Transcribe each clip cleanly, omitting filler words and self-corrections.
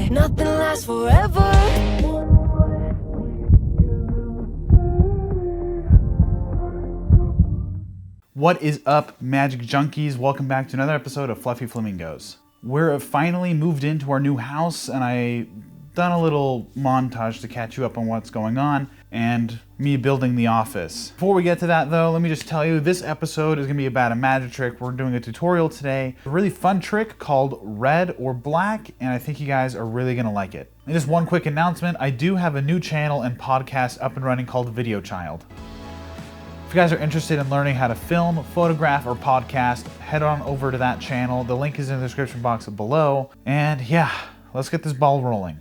lie. Nothing lasts forever. What is up, Magic Junkies? Welcome back to another episode of Fluffy Flamingos. We're finally moved into our new house, and I done a little montage to catch you up on what's going on and me building the office. Before we get to that though, let me just tell you this episode is gonna be about a magic trick. We're doing a tutorial today. A really fun trick called red or black, and I think you guys are really gonna like it. And just one quick announcement, I do have a new channel and podcast up and running called VIDEOCHILD. If you guys are interested in learning how to film, photograph, or podcast, head on over to that channel. The link is in the description box below. And yeah, let's get this ball rolling.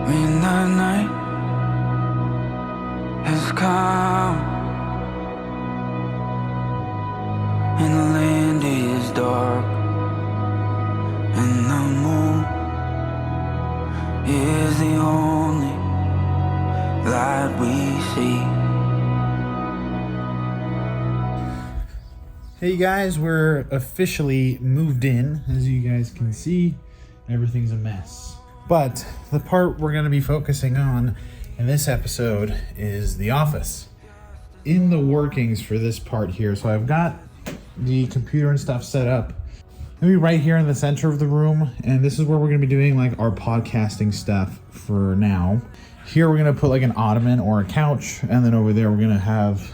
When the night has come and the land is dark and the moon is the only light we see. Hey guys, we're officially moved in. As you guys can see, everything's a mess. But the part we're going to be focusing on in this episode is the office. In the workings for this part here, so I've got the computer and stuff set up maybe right here in the center of the room, and this is where we're going to be doing like our podcasting stuff for now. Here we're going to put like an ottoman or a couch, and then over there we're going to have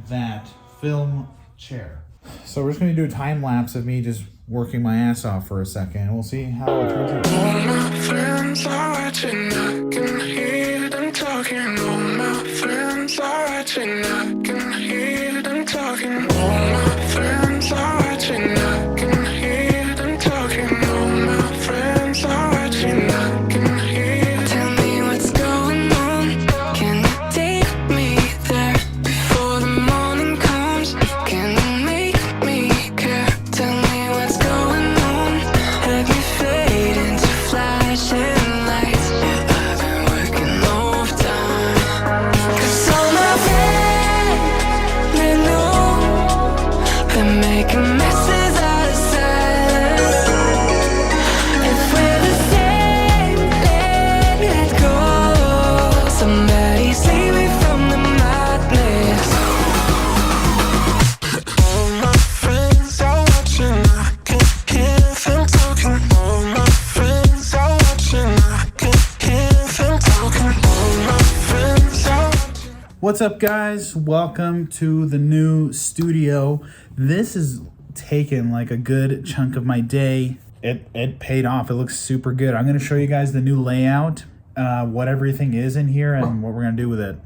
that film chair. So we're just going to do a time lapse of me just working my ass off for a second, and we'll see how it turns out. All my friends are watching, I can hear them talking. All my friends are watching, I can hear them talking. All my friends are watching, I can hear them talking. All my friends are watching, I can hear. Tell me what's going on. Can you take me there before the morning comes? Can you make me care? Tell me what's going on. Have you fade into flashing lights? Yeah, I've been working overtime. 'Cause all my friends, they know they're making messes out of silence. If we're the same, let it go. Somebody save me from the madness. All my friends are watching, I can hear them talking. All my friends are watching, I can hear them talking. All my friends are watching. What's up guys? Welcome to the new studio. This is taken like a good chunk of my day. It paid off. It looks super good. I'm going to show you guys the new layout, what everything is in here and what we're going to do with it.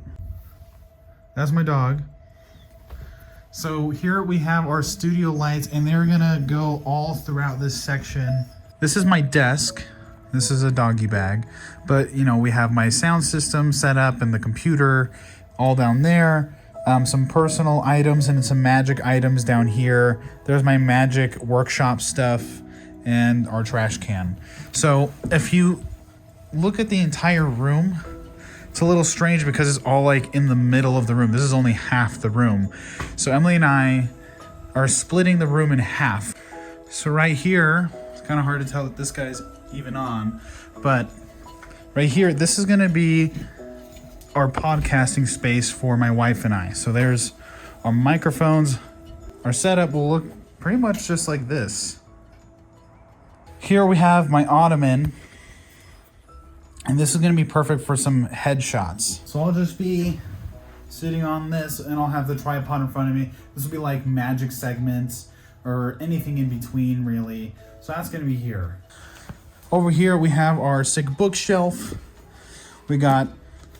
That's my dog. So here we have our studio lights, and they're going to go all throughout this section. This is my desk. This is a doggy bag, but you know, we have my sound system set up and the computer all down there. Some personal items and some magic items down here. There's my magic workshop stuff and our trash can. So if you look at the entire room, it's a little strange because it's all like in the middle of the room. This is only half the room. So Emily and I are splitting the room in half. So right here, it's kind of hard to tell that this guy's even on, but right here, this is gonna be our podcasting space for my wife and I. So there's our microphones. Our setup will look pretty much just like this. Here we have my ottoman, and this is gonna be perfect for some headshots. So I'll just be sitting on this, and I'll have the tripod in front of me. This will be like magic segments or anything in between really. So that's gonna be here. Over here we have our sick bookshelf. We got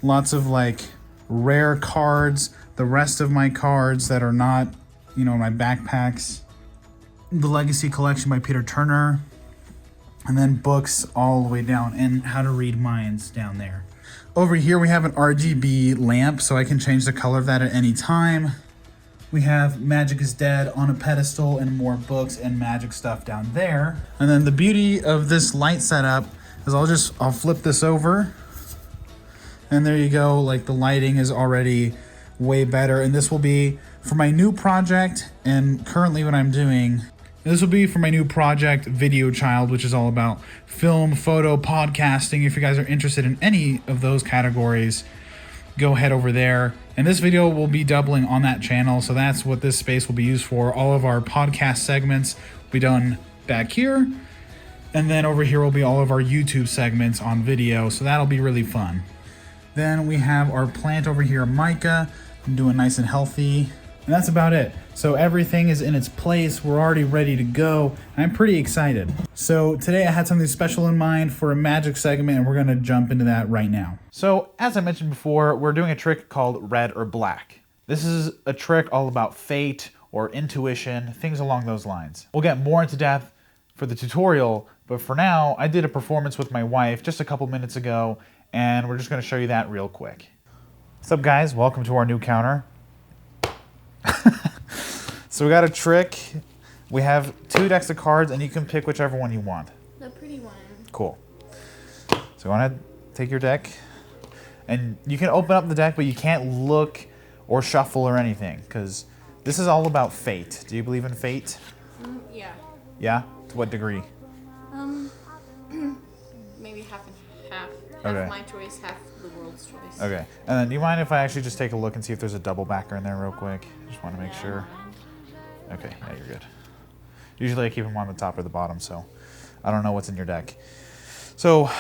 lots of like rare cards, the rest of my cards that are not, you know, my backpacks. The Legacy Collection by Peter Turner, and then books all the way down, and How to Read Minds down there. Over here we have an RGB lamp, so I can change the color of that at any time. We have Magic is Dead on a pedestal and more books and magic stuff down there. And then the beauty of this light setup is I'll flip this over, and there you go. Like the lighting is already way better. And this will be for my new project, and currently what I'm doing, this will be for my new project, VIDEOCHILD, which is all about film, photo, podcasting. If you guys are interested in any of those categories, go head over there. And this video will be doubling on that channel, so that's what this space will be used for. All of our podcast segments will be done back here, and then over here will be all of our YouTube segments on video, so that'll be really fun. Then we have our plant over here, Micah, doing nice and healthy, and that's about it. So everything is in its place. We're already ready to go. I'm pretty excited. So today I had something special in mind for a magic segment, and we're gonna jump into that right now. So as I mentioned before, we're doing a trick called red or black. This is a trick all about fate or intuition, things along those lines. We'll get more into depth for the tutorial, but for now, I did a performance with my wife just a couple minutes ago, and we're just gonna show you that real quick. What's up, guys? Welcome to our new counter. So we got a trick. We have 2 decks of cards, and you can pick whichever one you want. The pretty one. Cool. So go ahead, take your deck, and you can open up the deck, but you can't look or shuffle or anything, because this is all about fate. Do you believe in fate? Yeah. Yeah? To what degree? Maybe half and half. Half Okay. my choice, half the world's choice. Okay. And then do you mind if I actually just take a look and see if there's a double backer in there real quick? Just want to make sure. Okay, yeah, you're good. Usually I keep them on the top or the bottom, so I don't know what's in your deck. So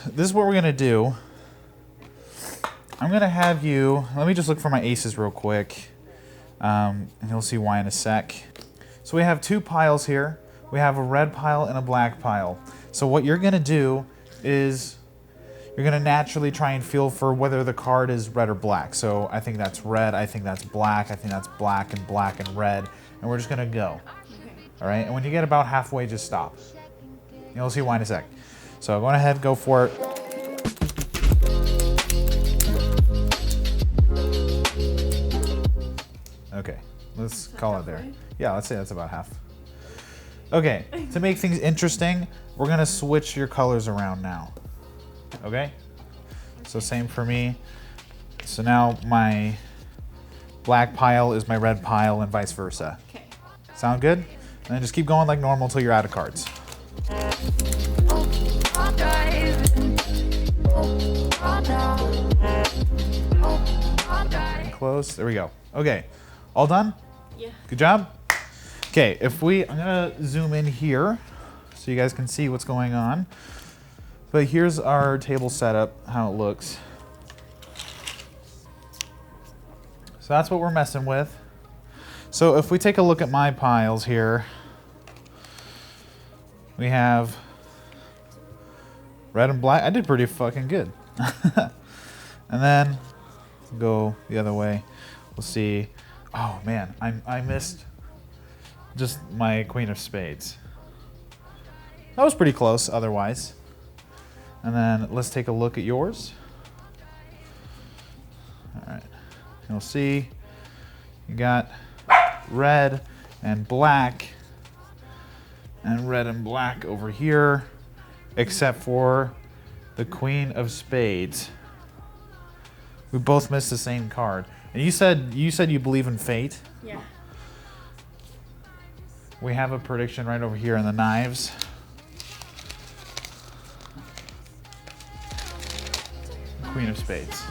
this is what we're going to do. I'm going to have you, let me just look for my aces real quick, and you'll see why in a sec. So we have 2 piles here. We have a red pile and a black pile. So what you're going to do is you're going to naturally try and feel for whether the card is red or black. So I think that's red, I think that's black, I think that's black and red. And we're just going to go. Okay. All right? And when you get about halfway, just stop. You'll see why in a sec. So go ahead, go for it. Okay, let's call it there. Yeah, let's say that's about half. Okay, to make things interesting, we're going to switch your colors around now. Okay? So same for me. So now my black pile is my red pile and vice versa. Okay. Sound good? And then just keep going like normal until you're out of cards. Getting close. There we go. Okay. All done? Yeah. Good job? Okay, I'm gonna zoom in here so you guys can see what's going on. But here's our table setup, how it looks. So that's what we're messing with. So if we take a look at my piles here, we have red and black. I did pretty fucking good. And then go the other way. We'll see. Oh man, I missed just my queen of spades. That was pretty close otherwise. And then let's take a look at yours. All right. You'll see you got red and black and red and black over here, except for the queen of spades. We both missed the same card. And you said you believe in fate. Yeah. We have a prediction right over here in the knives. Queen of spades.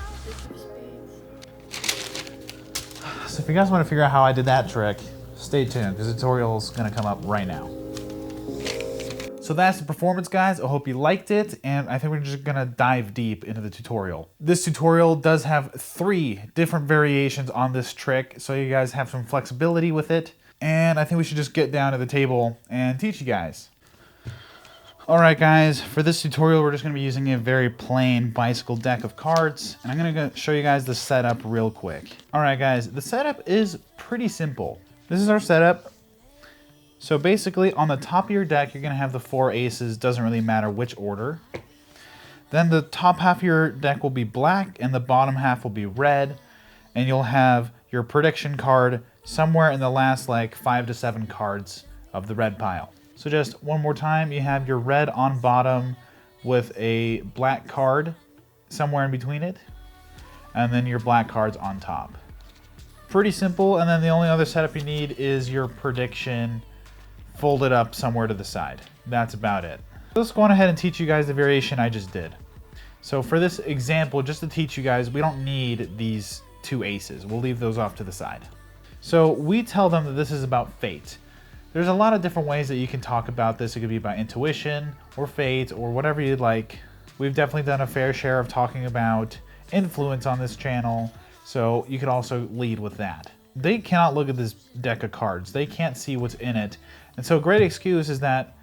So if you guys want to figure out how I did that trick, stay tuned because the tutorial is going to come up right now. So that's the performance, guys. I hope you liked it, and I think we're just going to dive deep into the tutorial. This tutorial does have 3 different variations on this trick, so you guys have some flexibility with it, and I think we should just get down to the table and teach you guys. Alright guys, for this tutorial we're just going to be using a very plain bicycle deck of cards, and I'm going to show you guys the setup real quick. Alright guys, the setup is pretty simple. This is our setup. So basically on the top of your deck you're going to have the 4 aces, doesn't really matter which order. Then the top half of your deck will be black and the bottom half will be red, and you'll have your prediction card somewhere in the last like 5 to 7 cards of the red pile. So just one more time, you have your red on bottom with a black card somewhere in between it, and then your black cards on top. Pretty simple, and then the only other setup you need is your prediction folded up somewhere to the side. That's about it. Let's go on ahead and teach you guys the variation I just did. So for this example, just to teach you guys, we don't need these two aces. We'll leave those off to the side. So we tell them that this is about fate. There's a lot of different ways that you can talk about this. It could be by intuition or fate or whatever you'd like. We've definitely done a fair share of talking about influence on this channel, so you could also lead with that. They cannot look at this deck of cards. They can't see what's in it. And so a great excuse is that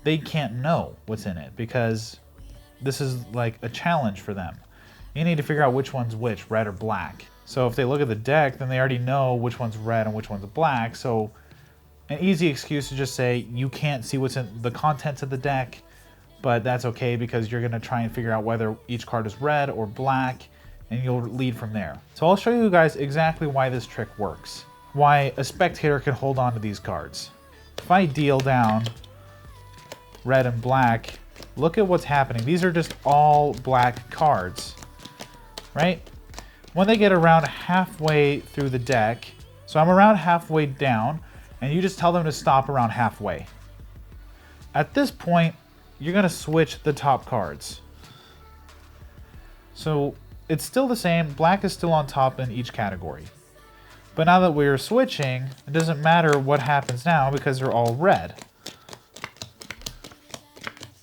they can't know what's in it because this is like a challenge for them. You need to figure out which one's which, red or black. So if they look at the deck, then they already know which one's red and which one's black. So an easy excuse is just say you can't see what's in the contents of the deck, but that's okay because you're gonna try and figure out whether each card is red or black, and you'll lead from there. So I'll show you guys exactly why this trick works, why a spectator can hold on to these cards. If I deal down red and black, look at what's happening. These are just all black cards, right? When they get around halfway through the deck, so I'm around halfway down, and you just tell them to stop around halfway. At this point, you're gonna switch the top cards. So it's still the same, black is still on top in each category. But now that we're switching, it doesn't matter what happens now because they're all red.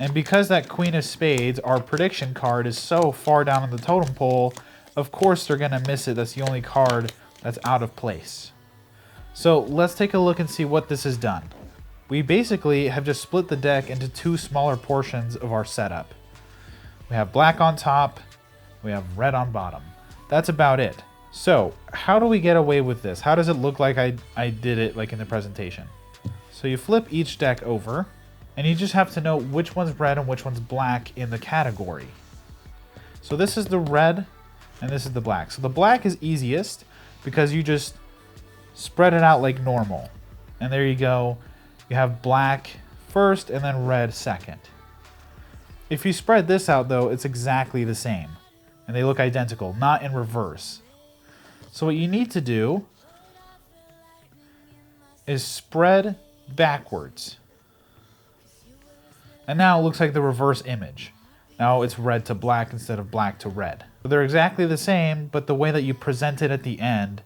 And because that Queen of Spades, our prediction card, is so far down on the totem pole, of course they're gonna miss it. That's the only card that's out of place. So let's take a look and see what this has done. We basically have just split the deck into two smaller portions of our setup. We have black on top, we have red on bottom. That's about it. So how do we get away with this? How does it look like I did it like in the presentation? So you flip each deck over, and you just have to know which one's red and which one's black in the category. So this is the red, and this is the black. So the black is easiest because you just spread it out like normal. And there you go. You have black first and then red second. If you spread this out though, it's exactly the same. And they look identical, not in reverse. So what you need to do is spread backwards. And now it looks like the reverse image. Now it's red to black instead of black to red. So they're exactly the same, but the way that you present it at the end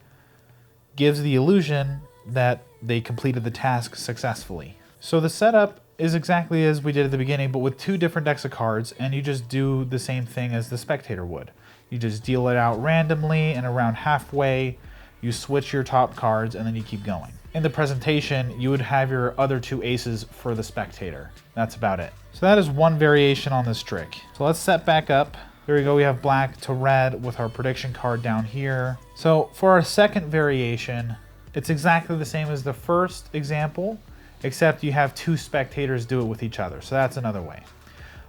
gives the illusion that they completed the task successfully. So the setup is exactly as we did at the beginning, but with two different decks of cards, and you just do the same thing as the spectator would. You just deal it out randomly, and around halfway, you switch your top cards, and then you keep going. In the presentation, you would have your other two aces for the spectator. That's about it. So that is one variation on this trick. So let's set back up. There we go, we have black to red with our prediction card down here. So for our second variation, it's exactly the same as the first example, except you have two spectators do it with each other. So that's another way.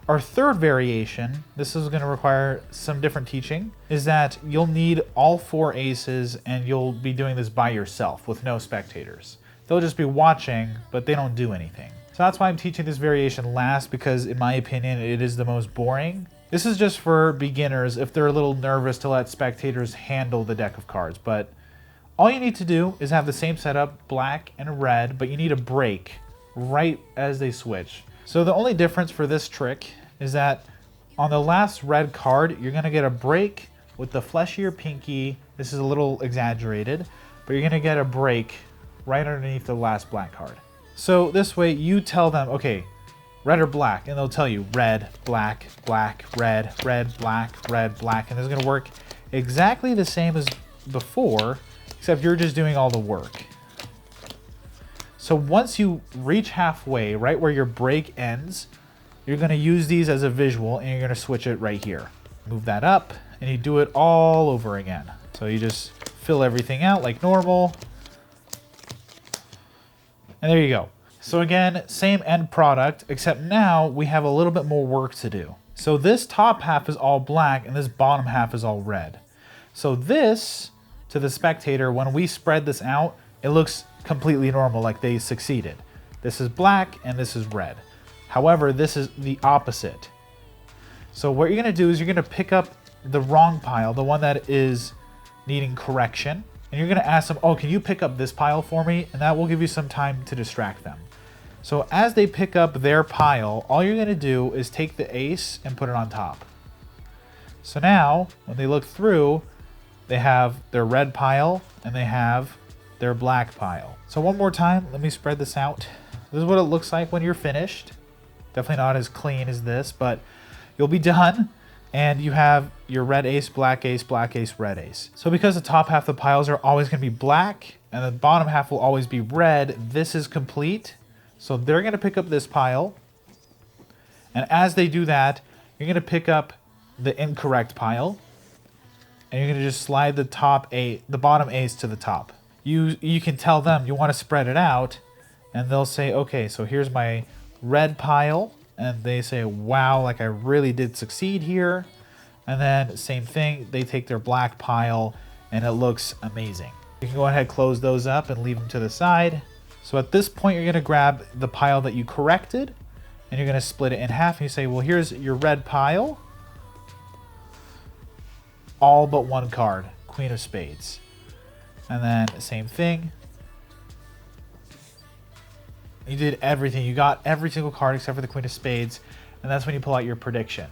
Our third variation, this is gonna require some different teaching, is that you'll need all four aces and you'll be doing this by yourself with no spectators. They'll just be watching, but they don't do anything. So that's why I'm teaching this variation last, because in my opinion, it is the most boring. This is just for beginners if they're a little nervous to let spectators handle the deck of cards, but all you need to do is have the same setup, black and red, but you need a break right as they switch. So the only difference for this trick is that on the last red card, you're gonna get a break with the fleshier pinky. This is a little exaggerated, but you're gonna get a break right underneath the last black card. So this way you tell them, okay, red or black, and they'll tell you red, black, black, red, red, black, red, black, and it's gonna work exactly the same as before, except you're just doing all the work. So once you reach halfway, right where your break ends, you're gonna use these as a visual and you're gonna switch it right here. Move that up and you do it all over again. So you just fill everything out like normal. And there you go. So again, same end product, except now we have a little bit more work to do. So this top half is all black and this bottom half is all red. So this, to the spectator, when we spread this out, it looks completely normal, like they succeeded. This is black and this is red. However, this is the opposite. So what you're gonna do is you're gonna pick up the wrong pile, the one that is needing correction, and you're going to ask them, oh, can you pick up this pile for me? And that will give you some time to distract them. So as they pick up their pile, all you're going to do is take the ace and put it on top. So now, when they look through, they have their red pile and they have their black pile. So one more time, let me spread this out. This is what it looks like when you're finished. Definitely not as clean as this, but you'll be done. And you have your red ace, black ace, red ace. So because the top half of the piles are always going to be black and the bottom half will always be red, this is complete. So they're going to pick up this pile. And as they do that, you're going to pick up the incorrect pile. And you're going to just slide the bottom ace to the top. You can tell them you want to spread it out. And they'll say, okay, so here's my red pile. And they say, wow, like I really did succeed here. And then same thing, they take their black pile and it looks amazing. You can go ahead, close those up and leave them to the side. So at this point, you're gonna grab the pile that you corrected and you're gonna split it in half. And you say, well, here's your red pile. All but one card, Queen of Spades. And then same thing. You did everything. You got every single card except for the Queen of Spades. And that's when you pull out your prediction.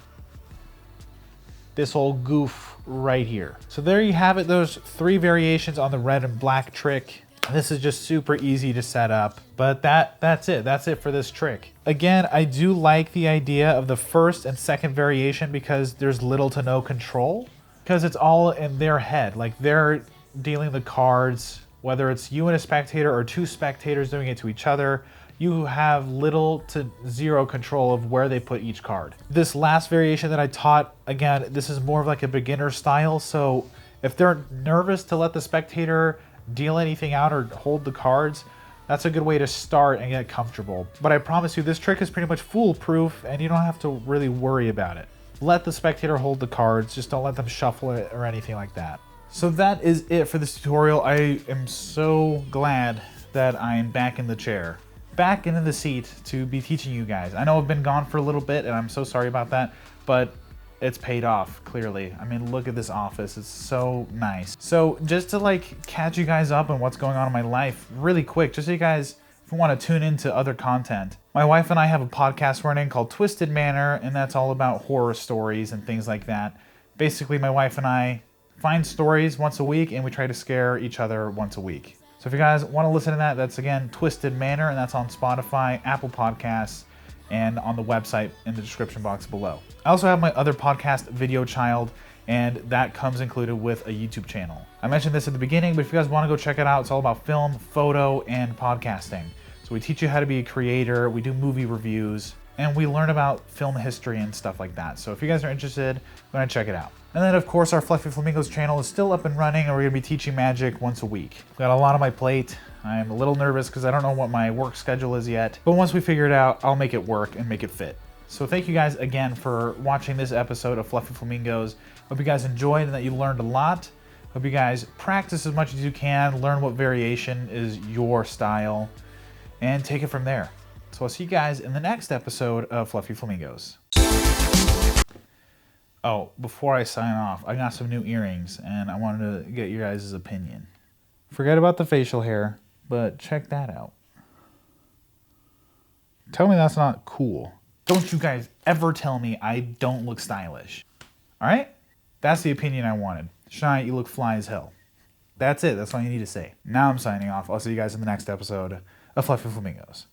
This whole goof right here. So there you have it. Those 3 variations on the red and black trick. This is just super easy to set up. But that's it. That's it for this trick. Again, I do like the idea of the first and second variation because there's little to no control. Because it's all in their head. Like they're dealing the cards, whether it's you and a spectator or 2 spectators doing it to each other. You have little to zero control of where they put each card. This last variation that I taught, again, this is more of like a beginner style. So if they're nervous to let the spectator deal anything out or hold the cards, that's a good way to start and get comfortable. But I promise you, this trick is pretty much foolproof and you don't have to really worry about it. Let the spectator hold the cards, just don't let them shuffle it or anything like that. So that is it for this tutorial. I am so glad that I'm back in the chair. Back into the seat to be teaching you guys. I know I've been gone for a little bit and I'm so sorry about that, but it's paid off, clearly. I mean, look at this office. It's so nice. So just to like catch you guys up on what's going on in my life really quick, just so you guys, if you want to tune into other content. My wife and I have a podcast running called Twisted Manor, and that's all about horror stories and things like that. Basically, my wife and I find stories once a week and we try to scare each other once a week. So if you guys want to listen to that, that's again Twisted Manor, and that's on Spotify, Apple Podcasts, and on the website in the description box below. I also have my other podcast, VIDEOCHILD, and that comes included with a YouTube channel. I mentioned this at the beginning, but if you guys want to go check it out, it's all about film, photo, and podcasting. So we teach you how to be a creator, we do movie reviews, and we learn about film history and stuff like that. So if you guys are interested, go ahead and check it out. And then of course our Fluffy Flamingos channel is still up and running, and we're gonna be teaching magic once a week. I've got a lot on my plate. I'm a little nervous because I don't know what my work schedule is yet, but once we figure it out, I'll make it work and make it fit. So thank you guys again for watching this episode of Fluffy Flamingos. Hope you guys enjoyed and that you learned a lot. Hope you guys practice as much as you can, learn what variation is your style, and take it from there. So I'll see you guys in the next episode of Fluffy Flamingos. Oh, before I sign off, I got some new earrings and I wanted to get your guys' opinion. Forget about the facial hair, but check that out. Tell me that's not cool. Don't you guys ever tell me I don't look stylish. All right? That's the opinion I wanted. Shine, you look fly as hell. That's it. That's all you need to say. Now I'm signing off. I'll see you guys in the next episode of Fluffy Flamingos.